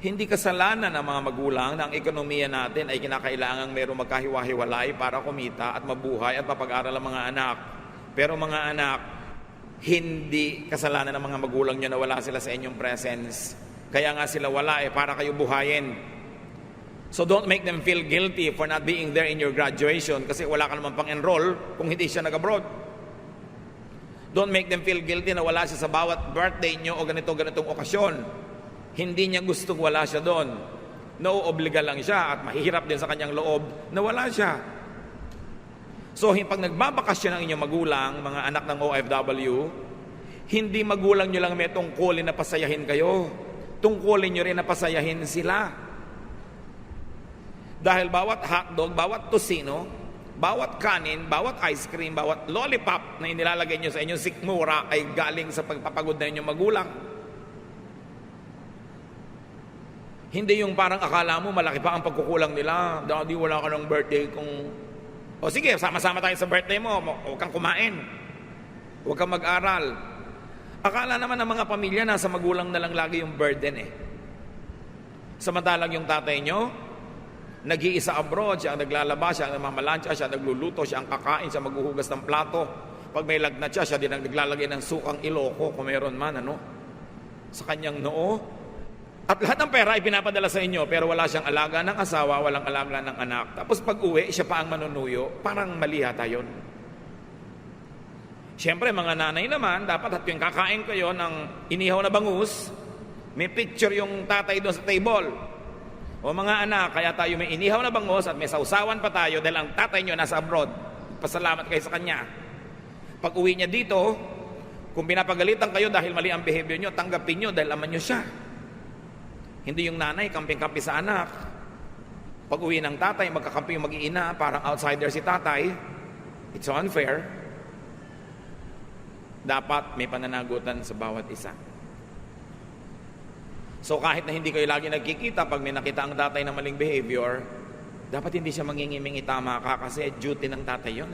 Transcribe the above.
Hindi kasalanan ng mga magulang na ang ekonomiya natin ay kinakailangang mayroong magkahiwa-hiwalay para kumita at mabuhay at mapag-aral ang mga anak. Pero mga anak, hindi kasalanan ng mga magulang nyo na wala sila sa inyong presence. Kaya nga sila wala para kayo buhayin. So don't make them feel guilty for not being there in your graduation kasi wala ka naman pang-enroll kung hindi siya nag-abroad. Don't make them feel guilty na wala siya sa bawat birthday nyo o ganitong okasyon. Hindi niya gustong wala siya doon. Nauobliga lang siya at mahihirap din sa kanyang loob na wala siya. So, pag nagbabakasyon ang inyong magulang, mga anak ng OFW, hindi magulang nyo lang may tungkulin na pasayahin kayo. Tungkulin nyo rin na pasayahin sila. Dahil bawat hotdog, bawat tosino, bawat kanin, bawat ice cream, bawat lollipop na inilalagay nyo sa inyong sikmura ay galing sa pagpapagod na inyong magulang. Hindi yung parang akala mo malaki pa ang pagkukulang nila. Daddy, wala ka ng birthday kung... O sige, sama-sama tayo sa birthday mo. Huwag kang kumain. Huwag kang mag-aral. Akala naman ng mga pamilya nasa magulang na lang lagi yung burden Samantalang yung tatay nyo, nag-iisa abroad, siya ang naglalaba, siya ang namamalansya, siya ang nagluluto, siya ang kakain, siya maghuhugas ng plato. Pag may lagnat siya, siya din ang naglalagay ng sukang iloko kung meron man, sa kanyang noo. At lahat ng pera ay pinapadala sa inyo, pero wala siyang alaga ng asawa, walang alaga ng anak. Tapos pag uwi, siya pa ang manunuyo. Parang mali yata yun. Siyempre, mga nanay naman, dapat at yung kakain kayo ng inihaw na bangus, may picture yung tatay doon sa table. O mga anak, kaya tayo may inihaw na bangus at may sausawan pa tayo dahil ang tatay nyo nasa abroad. Pasalamat kayo sa kanya. Pag uwi niya dito, kung pinapagalitan kayo dahil mali ang behavior nyo, tanggapin nyo dahil aman nyo siya. Hindi yung nanay, kamping-kampi sa anak. Pag uwi ng tatay, magkakampi yung mag-iina, parang outsider si tatay. It's unfair. Dapat may pananagutan sa bawat isa. So kahit na hindi kayo lagi nagkikita, pag may nakita ang tatay na maling behavior, dapat hindi siya mangingiming itama ka kasi duty ng tatay yun